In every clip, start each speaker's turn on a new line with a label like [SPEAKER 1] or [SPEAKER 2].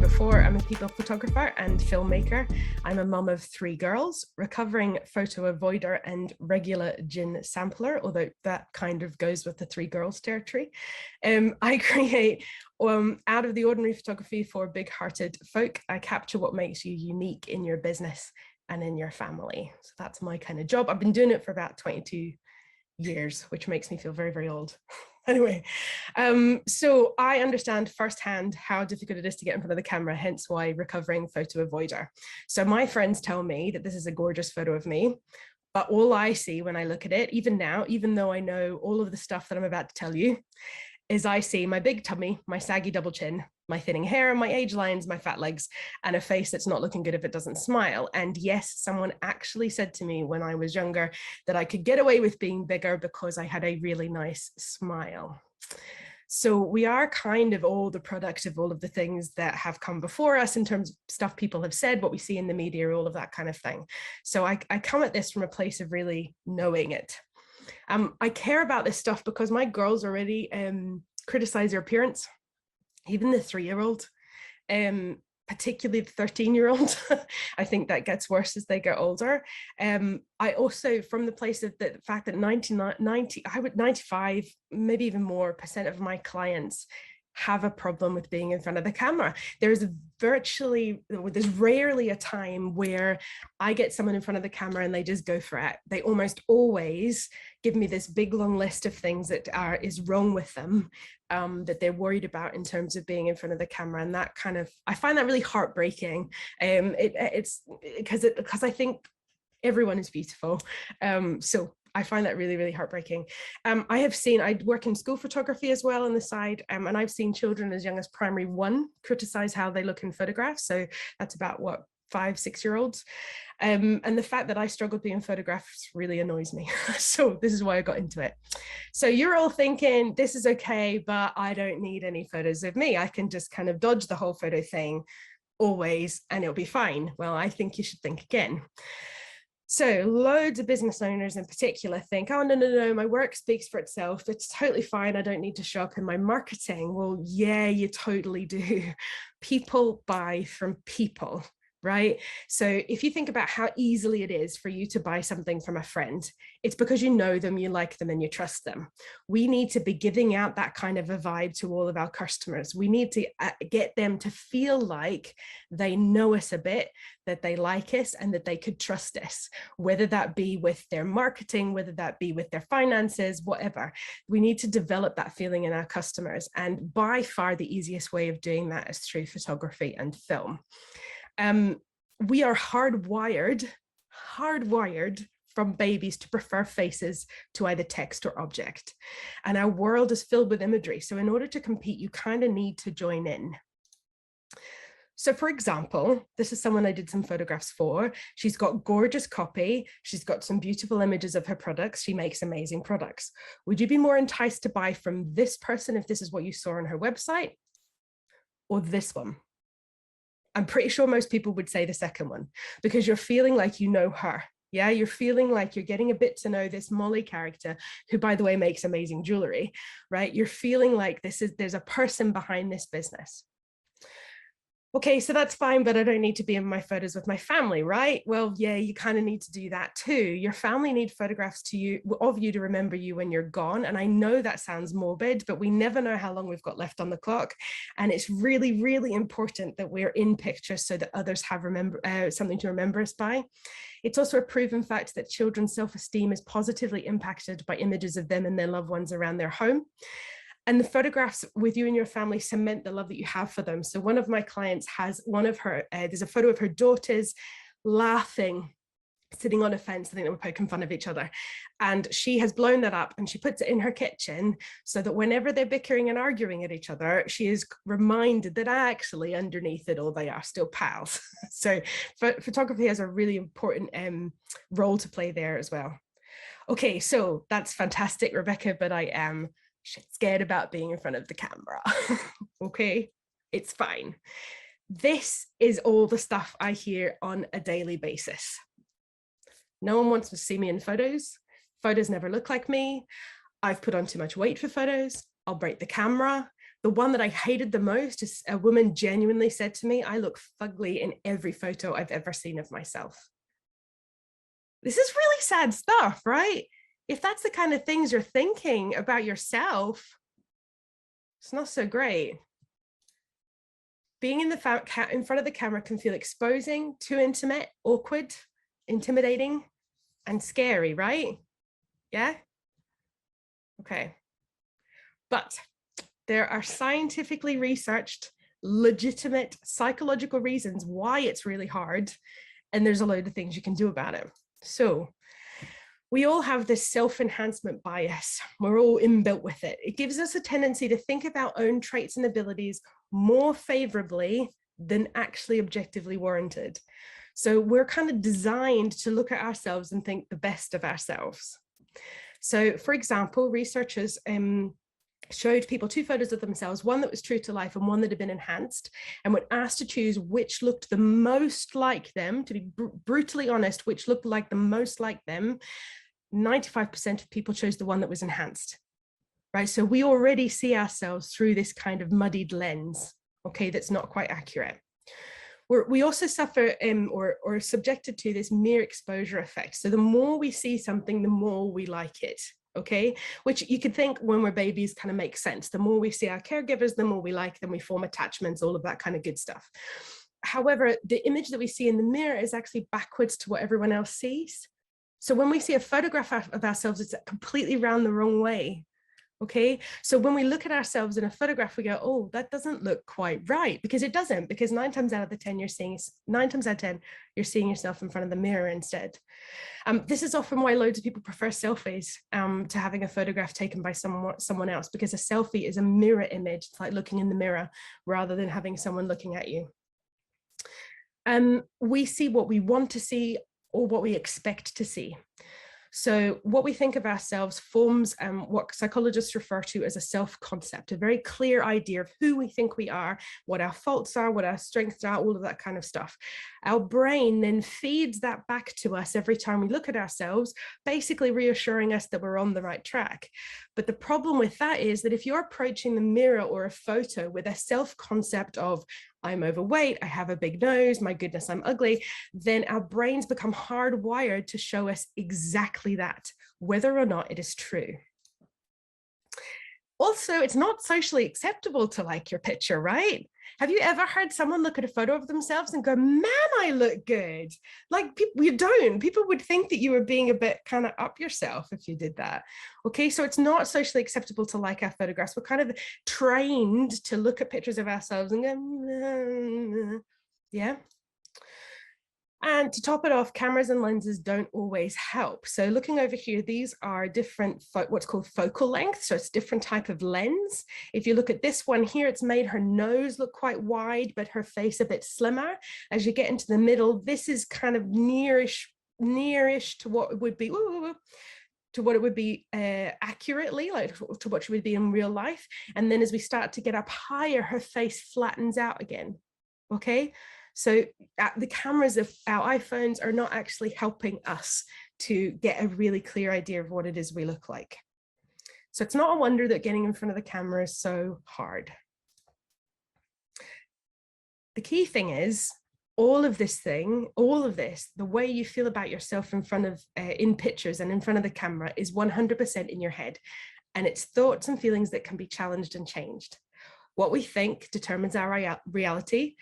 [SPEAKER 1] before, I'm a people photographer and filmmaker. I'm a mum of 3 girls, recovering photo avoider and regular gin sampler, although that kind of goes with the 3 girls territory. I create out of the ordinary photography for big-hearted folk. I capture what makes you unique in your business and in your family. So that's my kind of job. I've been doing it for about 22 years, which makes me feel very, very old. Anyway, so I understand firsthand how difficult it is to get in front of the camera, hence why recovering photo avoider. So my friends tell me that this is a gorgeous photo of me, but all I see when I look at it, even now, even though I know all of the stuff that I'm about to tell you, is I see my big tummy, my saggy double chin, my thinning hair, my age lines, my fat legs, and a face that's not looking good if it doesn't smile. And yes, someone actually said to me when I was younger that I could get away with being bigger because I had a really nice smile. So we are kind of all the product of all of the things that have come before us in terms of stuff people have said, what we see in the media, all of that kind of thing. So I come at this from a place of really knowing it. I care about this stuff because my girls already criticize their appearance, even the 3-year-old, particularly the 13-year-old. I think that gets worse as they get older. I also, from the place of the fact that 95, maybe even more % of my clients have a problem with being in front of the camera. There's rarely a time where I get someone in front of the camera and they just go for it. They almost always give me this big long list of things that is wrong with them, that they're worried about in terms of being in front of the camera. And that kind of, I find that really heartbreaking. It's because I think everyone is beautiful. So I find that really, really heartbreaking. I work in school photography as well on the side, and I've seen children as young as primary 1 criticize how they look in photographs. So that's about what, 5, 6-year-olds. And the fact that I struggle being photographed really annoys me. So this is why I got into it. So you're all thinking, this is okay, but I don't need any photos of me. I can just kind of dodge the whole photo thing always, and it'll be fine. Well, I think you should think again. So loads of business owners in particular think, oh, no, my work speaks for itself. It's totally fine. I don't need to show up in my marketing. Well, yeah, you totally do. People buy from people, right? So if you think about how easily it is for you to buy something from a friend, it's because you know them, you like them, and you trust them. We need to be giving out that kind of a vibe to all of our customers. We need to get them to feel like they know us a bit, that they like us, and that they could trust us, whether that be with their marketing, whether that be with their finances, whatever. We need to develop that feeling in our customers. And by far the easiest way of doing that is through photography and film. We are hardwired from babies to prefer faces to either text or object. And our world is filled with imagery. So in order to compete, you kind of need to join in. So for example, this is someone I did some photographs for. She's got gorgeous copy. She's got some beautiful images of her products. She makes amazing products. Would you be more enticed to buy from this person if this is what you saw on her website, or this one? I'm pretty sure most people would say the second one, because you're feeling like you know her. Yeah, you're feeling like you're getting a bit to know this Molly character, who, by the way, makes amazing jewelry, right? You're feeling like there's a person behind this business. Okay, so that's fine, but I don't need to be in my photos with my family, right? Well, yeah, you kind of need to do that too. Your family need photographs of you to remember you when you're gone. And I know that sounds morbid, but we never know how long we've got left on the clock. And it's really, really important that we're in pictures so that others have something to remember us by. It's also a proven fact that children's self-esteem is positively impacted by images of them and their loved ones around their home. And the photographs with you and your family cement the love that you have for them. So one of my clients has there's a photo of her daughters laughing, sitting on a fence. I think they were poking fun of each other. And she has blown that up and she puts it in her kitchen so that whenever they're bickering and arguing at each other, she is reminded that actually underneath it all, they are still pals. So photography has a really important role to play there as well. Okay, so that's fantastic, Rebecca, but I am scared about being in front of the camera. Okay, it's fine. This is all the stuff I hear on a daily basis. No one wants to see me in photos. Photos never look like me. I've put on too much weight for photos. I'll break the camera. The one that I hated the most is a woman genuinely said to me, I look fugly in every photo I've ever seen of myself. This is really sad stuff, right? If that's the kind of things you're thinking about yourself, it's not so great. Being in front of the camera can feel exposing, too intimate, awkward, intimidating, and scary, right? Yeah? Okay. But there are scientifically researched, legitimate psychological reasons why it's really hard, and there's a load of things you can do about it. So we all have this self-enhancement bias. We're all inbuilt with it. It gives us a tendency to think of our own traits and abilities more favorably than actually objectively warranted. So we're kind of designed to look at ourselves and think the best of ourselves. So for example, researchers showed people 2 photos of themselves, one that was true to life and one that had been enhanced. And when asked to choose which looked the most like them, to be brutally honest, which looked like the most like them, 95% of people chose the one that was enhanced, right? So we already see ourselves through this kind of muddied lens, okay, that's not quite accurate. We also suffer or are subjected to this mere exposure effect. So the more we see something, the more we like it, okay? Which you could think when we're babies kind of makes sense. The more we see our caregivers, the more we like them, we form attachments, all of that kind of good stuff. However, the image that we see in the mirror is actually backwards to what everyone else sees. So when we see a photograph of ourselves, it's completely round the wrong way. Okay, so when we look at ourselves in a photograph, we go, oh, that doesn't look quite right, because it doesn't, because 9 times out of 10, you're seeing yourself in front of the mirror instead. This is often why loads of people prefer selfies to having a photograph taken by someone else, because a selfie is a mirror image. It's like looking in the mirror rather than having someone looking at you. We see what we want to see or what we expect to see. So what we think of ourselves forms what psychologists refer to as a self-concept, a very clear idea of who we think we are, what our faults are, what our strengths are, all of that kind of stuff. Our brain then feeds that back to us every time we look at ourselves, basically reassuring us that we're on the right track. But the problem with that is that if you're approaching the mirror or a photo with a self-concept of, I'm overweight, I have a big nose, my goodness, I'm ugly, then our brains become hardwired to show us exactly that, whether or not it is true. Also, it's not socially acceptable to like your picture, right? Have you ever heard someone look at a photo of themselves and go, man, I look good? Like, you don't. People would think that you were being a bit kind of up yourself if you did that. Okay, so it's not socially acceptable to like our photographs. We're kind of trained to look at pictures of ourselves and go, yeah. And to top it off, cameras and lenses don't always help. So looking over here, these are different, what's called focal length. So it's a different type of lens. If you look at this one here, it's made her nose look quite wide, but her face a bit slimmer. As you get into the middle, this is kind of nearish to what it would be, accurately, like to what she would be in real life. And then as we start to get up higher, her face flattens out again, okay? So the cameras of our iPhones are not actually helping us to get a really clear idea of what it is we look like. So it's not a wonder that getting in front of the camera is so hard. The key thing is, all of this, the way you feel about yourself in front of, in pictures and in front of the camera is 100% in your head. And it's thoughts and feelings that can be challenged and changed. What we think determines our reality.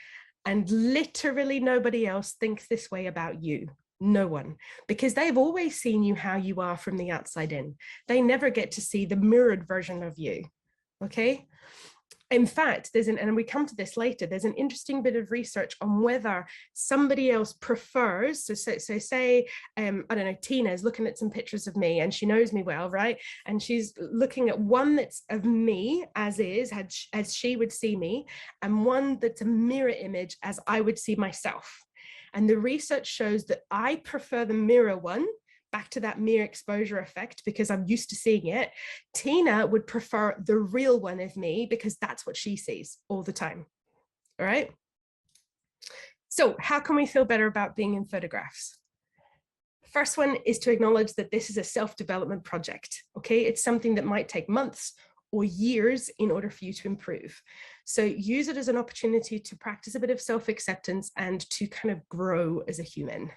[SPEAKER 1] And literally nobody else thinks this way about you. No one, because they've always seen you how you are from the outside in. They never get to see the mirrored version of you, okay? In fact, and we come to this later, there's an interesting bit of research on whether somebody else prefers, so say, I don't know, Tina is looking at some pictures of me and she knows me well, right? And she's looking at one that's of me as is, as she would see me, and one that's a mirror image as I would see myself. And the research shows that I prefer the mirror one, back to that mere exposure effect, because I'm used to seeing it. Tina would prefer the real one of me because that's what she sees all the time. All right. So how can we feel better about being in photographs? First one is to acknowledge that this is a self-development project. Okay, it's something that might take months or years in order for you to improve. So use it as an opportunity to practice a bit of self-acceptance and to kind of grow as a human.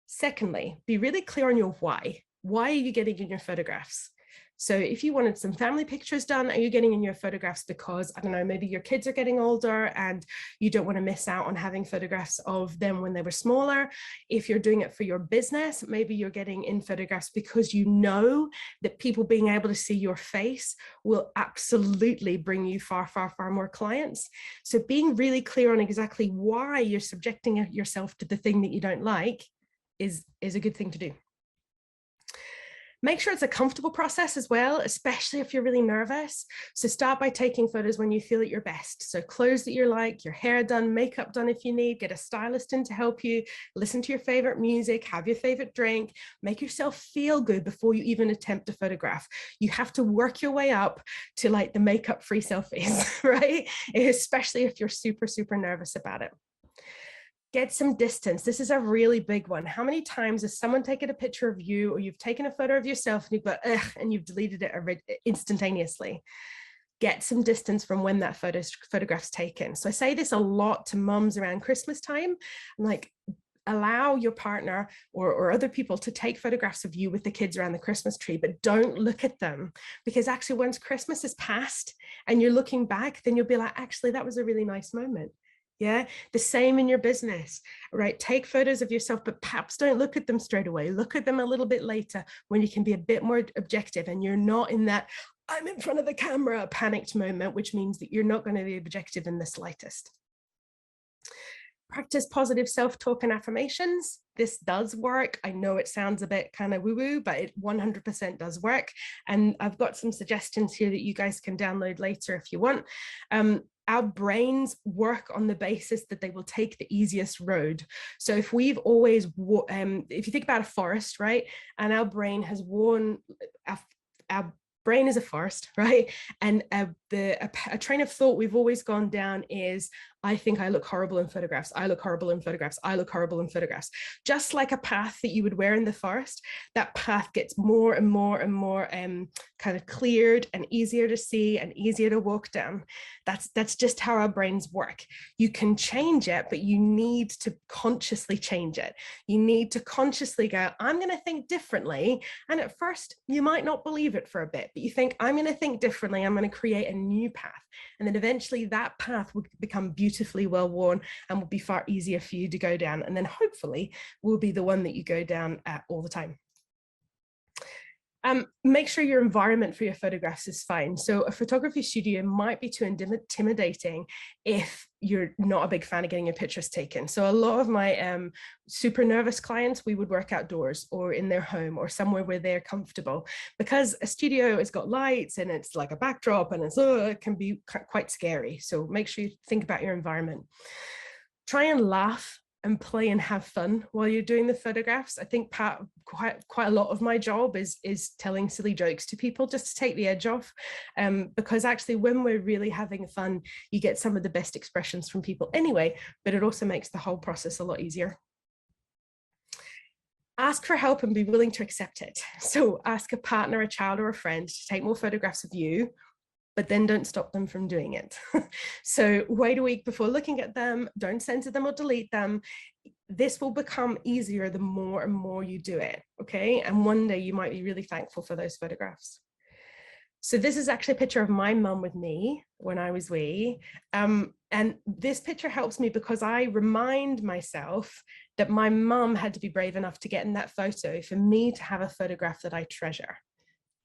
[SPEAKER 1] Secondly, be really clear on your why. Why are you getting in your photographs? So if you wanted some family pictures done, are you getting in your photographs because, I don't know, maybe your kids are getting older and you don't want to miss out on having photographs of them when they were smaller? If you're doing it for your business, maybe you're getting in photographs because you know that people being able to see your face will absolutely bring you far, far, far more clients. So being really clear on exactly why you're subjecting yourself to the thing that you don't like is a good thing to do. Make sure it's a comfortable process as well, especially if you're really nervous. So start by taking photos when you feel at your best. So clothes that you like, your hair done, makeup done if you need, get a stylist in to help you, listen to your favorite music, have your favorite drink, make yourself feel good before you even attempt to photograph. You have to work your way up to like the makeup-free selfies, right? Especially if you're super, super nervous about it. Get some distance. This is a really big one. How many times has someone taken a picture of you or you've taken a photo of yourself and you've got, ugh, and you've deleted it instantaneously? Get some distance from when that photograph's taken. So I say this a lot to mums around Christmas time. I'm like, allow your partner or other people to take photographs of you with the kids around the Christmas tree, but don't look at them, because actually once Christmas is past and you're looking back, then you'll be like, actually, that was a really nice moment. Yeah, the same in your business, right? Take photos of yourself, but perhaps don't look at them straight away. Look at them a little bit later when you can be a bit more objective and you're not in that I'm in front of the camera panicked moment, which means that you're not going to be objective in the slightest. Practice positive self-talk and affirmations. This does work. I know it sounds a bit kind of woo-woo, but it 100% does work. And I've got some suggestions here that you guys can download later if you want. Our brains work on the basis that they will take the easiest road. So if we've always, if you think about a forest, right? And our brain has worn, our brain is a forest, right? And a train of thought we've always gone down is, I think I look horrible in photographs. I look horrible in photographs. I look horrible in photographs. Just like a path that you would wear in the forest, that path gets more and more and more kind of cleared and easier to see and easier to walk down. That's just how our brains work. You can change it, but you need to consciously change it. You need to consciously go, I'm going to think differently. And at first, you might not believe it for a bit, but you think, I'm going to think differently. I'm going to create a new path. And then eventually that path will become beautifully well worn and will be far easier for you to go down. And then hopefully will be the one that you go down all the time. Make sure your environment for your photographs is fine. So a photography studio might be too intimidating if you're not a big fan of getting your pictures taken. So a lot of my super nervous clients, we would work outdoors or in their home or somewhere where they're comfortable, because a studio has got lights and it's like a backdrop and it can be quite scary. So make sure you think about your environment. Try and laugh and play and have fun while you're doing the photographs. I think quite a lot of my job is telling silly jokes to people just to take the edge off, because actually when we're really having fun, you get some of the best expressions from people anyway, but it also makes the whole process a lot easier. Ask for help and be willing to accept it. So ask a partner, a child, or a friend to take more photographs of you, but then don't stop them from doing it. So wait a week before looking at them, don't censor them or delete them. This will become easier the more and more you do it, okay? And one day you might be really thankful for those photographs. So this is actually a picture of my mum with me when I was wee. And this picture helps me because I remind myself that my mum had to be brave enough to get in that photo for me to have a photograph that I treasure.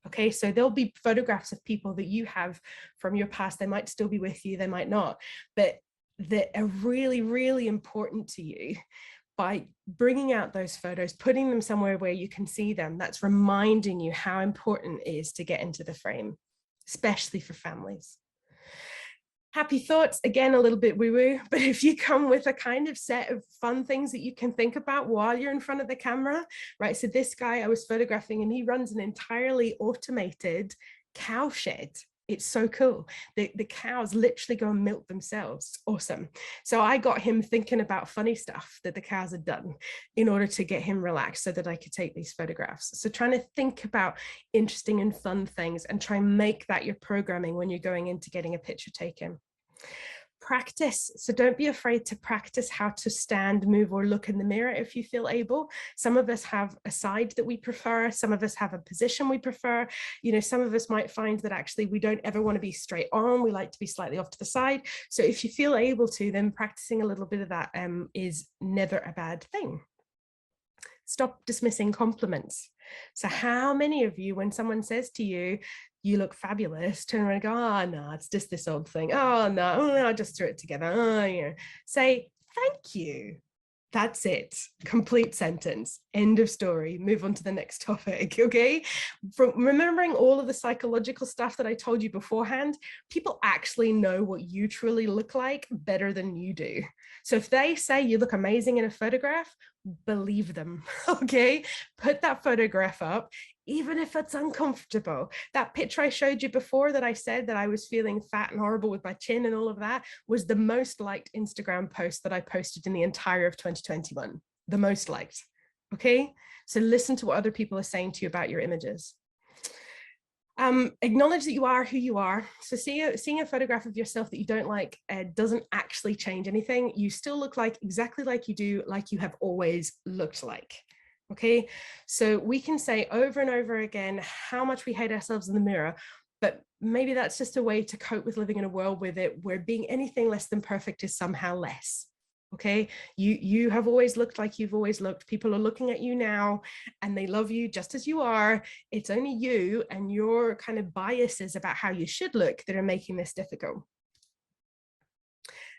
[SPEAKER 1] Okay, so there'll be photographs of people that you have from your past. They might still be with you, they might not, but that are really, really important to you. By bringing out those photos, putting them somewhere where you can see them, that's reminding you how important it is to get into the frame, especially for families. Happy thoughts, again, a little bit woo-woo, but if you come with a kind of set of fun things that you can think about while you're in front of the camera, right? So this guy I was photographing and he runs an entirely automated cow shed It's so cool. The cows literally go and milk themselves. Awesome. So I got him thinking about funny stuff that the cows had done in order to get him relaxed so that I could take these photographs. So trying to think about interesting and fun things and try and make that your programming when you're going into getting a picture taken. Practice. So don't be afraid to practice how to stand, move, or look in the mirror if you feel able. Some of us have a side that we prefer. Some of us have a position we prefer. You know, some of us might find that actually we don't ever want to be straight on. We like to be slightly off to the side. So if you feel able to, then practicing a little bit of that is never a bad thing. Stop dismissing compliments. So how many of you, when someone says to you, you look fabulous, turn around and go, oh, no, it's just this old thing. Oh, no, I just threw it together. Oh, yeah. Say, thank you. That's it. Complete sentence. End of story. Move on to the next topic, okay? From remembering all of the psychological stuff that I told you beforehand, people actually know what you truly look like better than you do. So if they say you look amazing in a photograph, believe them, okay? Put that photograph up, even if it's uncomfortable. That picture I showed you before that I said that I was feeling fat and horrible with my chin and all of that was the most liked Instagram post that I posted in the entire of 2021, the most liked, okay? So listen to what other people are saying to you about your images. Acknowledge that you are who you are. So seeing a photograph of yourself that you don't like doesn't actually change anything. You still look like exactly like you do, like you have always looked like. Okay, so we can say over and over again how much we hate ourselves in the mirror, but maybe that's just a way to cope with living in a world with it where being anything less than perfect is somehow less. Okay, you have always looked like you've always looked. People are looking at you now and they love you just as you are. It's only you and your kind of biases about how you should look that are making this difficult.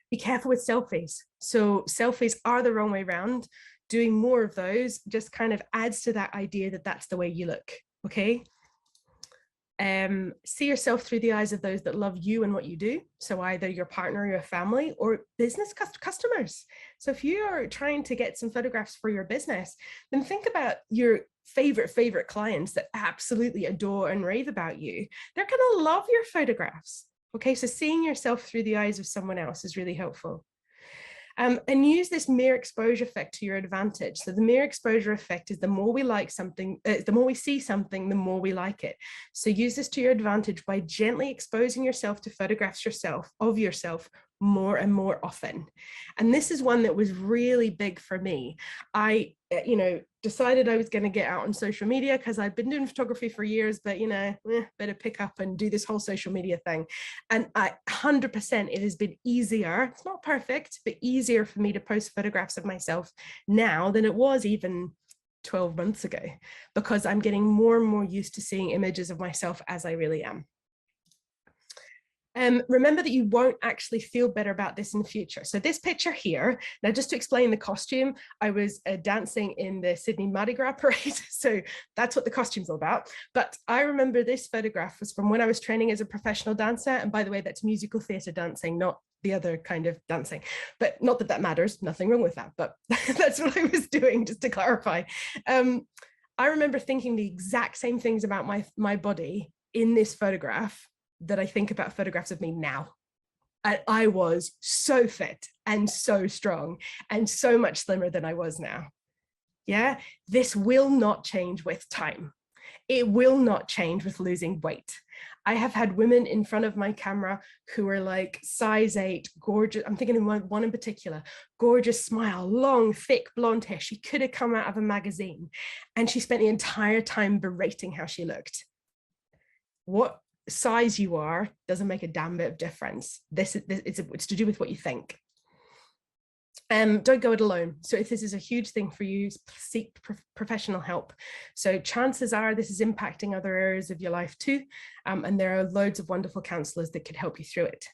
[SPEAKER 1] Be careful with selfies. So selfies are the wrong way around. Doing more of those just kind of adds to that idea that that's the way you look, okay? See yourself through the eyes of those that love you and what you do. So either your partner, your family, or business customers. So if you are trying to get some photographs for your business, then think about your favorite clients that absolutely adore and rave about you. They're going to love your photographs. Okay, so seeing yourself through the eyes of someone else is really helpful. And use this mere exposure effect to your advantage. So the mere exposure effect is the more we like something, the more we see something, the more we like it. So use this to your advantage by gently exposing yourself to photographs of yourself more and more often. And this is one that was really big for me. I, decided I was going to get out on social media because I'd been doing photography for years, but better pick up and do this whole social media thing. And 100% it has been easier. It's not perfect, but easier for me to post photographs of myself now than it was even 12 months ago, because I'm getting more and more used to seeing images of myself as I really am. Remember that you won't actually feel better about this in the future. So this picture here, now just to explain the costume, I was dancing in the Sydney Mardi Gras parade. So that's what the costume's all about. But I remember this photograph was from when I was training as a professional dancer. And by the way, that's musical theatre dancing, not the other kind of dancing, but not that that matters, nothing wrong with that, but that's what I was doing, just to clarify. I remember thinking the exact same things about my body in this photograph that I think about photographs of me now. I was so fit and so strong and so much slimmer than I was now. Yeah, this will not change with time. It will not change with losing weight. I have had women in front of my camera who are like size 8, gorgeous. I'm thinking of one in particular, gorgeous smile, long, thick blonde hair. She could have come out of a magazine, and she spent the entire time berating how she looked. What size you are doesn't make a damn bit of difference. It's to do with what you think. Don't go it alone. So if this is a huge thing for you, seek professional help. So chances are this is impacting other areas of your life too. And there are loads of wonderful counselors that could help you through it.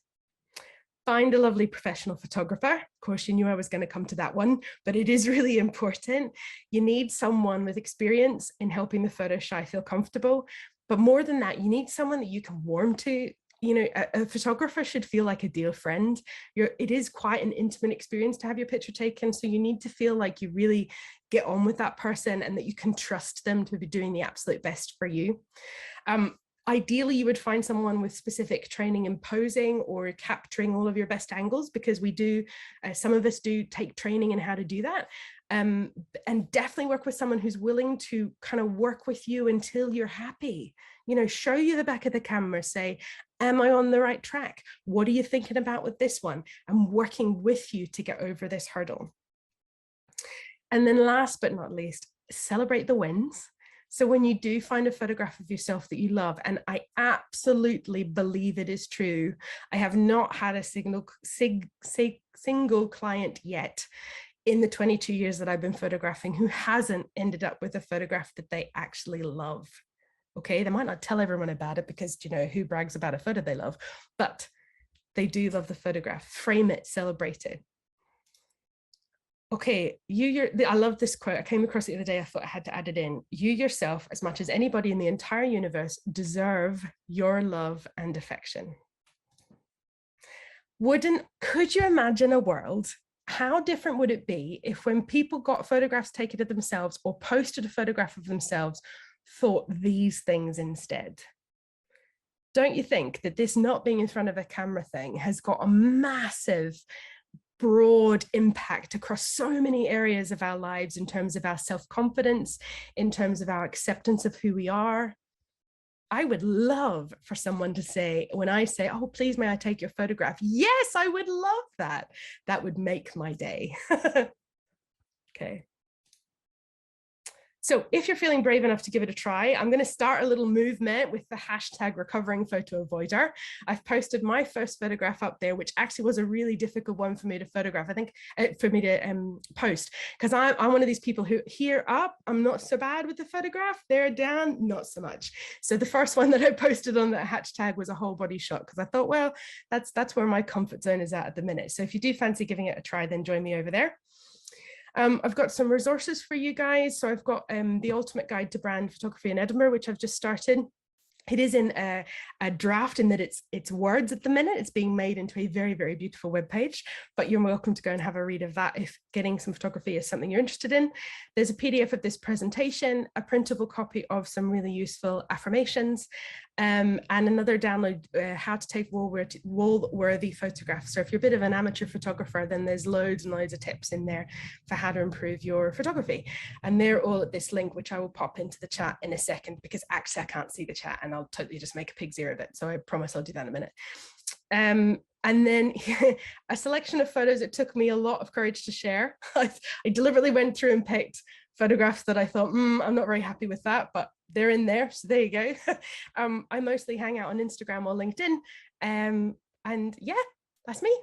[SPEAKER 1] Find a lovely professional photographer. Of course, you knew I was going to come to that one, but it is really important. You need someone with experience in helping the photo shy feel comfortable. But more than that, you need someone that you can warm to. A photographer should feel like a dear friend. It is quite an intimate experience to have your picture taken. So you need to feel like you really get on with that person and that you can trust them to be doing the absolute best for you. Ideally, you would find someone with specific training in posing or capturing all of your best angles, because we do, some of us do take training in how to do that. And definitely work with someone who's willing to kind of work with you until you're happy. You know, show you the back of the camera, say, am I on the right track? What are you thinking about with this one? I'm working with you to get over this hurdle. And then last but not least, celebrate the wins. So when you do find a photograph of yourself that you love, and I absolutely believe it is true, I have not had a single client yet in the 22 years that I've been photographing who hasn't ended up with a photograph that they actually love. Okay, they might not tell everyone about it because, you know, who brags about a photo they love, but they do love the photograph. Frame it, celebrate it. Okay, I love this quote. I came across it the other day. I thought I had to add it in. You yourself, as much as anybody in the entire universe, deserve your love and affection. Could you imagine a world? How different would it be if, when people got photographs taken of themselves or posted a photograph of themselves, thought these things instead? Don't you think that this not being in front of a camera thing has got a massive, broad impact across so many areas of our lives, in terms of our self-confidence, in terms of our acceptance of who we are? I would love for someone to say, when I say, oh, please, may I take your photograph? Yes, I would love that. That would make my day. Okay. So if you're feeling brave enough to give it a try, I'm going to start a little movement with the hashtag recovering photo avoider. I've posted my first photograph up there, which actually was a really difficult one for me to photograph, I think, for me to post, because I'm one of these people who, here up, I'm not so bad with the photograph, there down, not so much. So the first one that I posted on that hashtag was a whole body shot, because I thought, well, that's where my comfort zone is at the minute. So if you do fancy giving it a try, then join me over there. I've got some resources for you guys. So I've got the Ultimate Guide to Brand Photography in Edinburgh, which I've just started. It is in a draft, in that it's words at the minute. It's being made into a very, very beautiful web page, but you're welcome to go and have a read of that if getting some photography is something you're interested in. There's a PDF of this presentation, a printable copy of some really useful affirmations, and another download, how to take wall-worthy photographs. So if you're a bit of an amateur photographer, then there's loads and loads of tips in there for how to improve your photography. And they're all at this link, which I will pop into the chat in a second, because actually I can't see the chat and I'll totally just make a pig's ear of it. So I promise I'll do that in a minute. And then a selection of photos. It took me a lot of courage to share. I deliberately went through and picked photographs that I thought, I'm not very happy with that, but they're in there. So there you go. I mostly hang out on Instagram or LinkedIn. And yeah, that's me.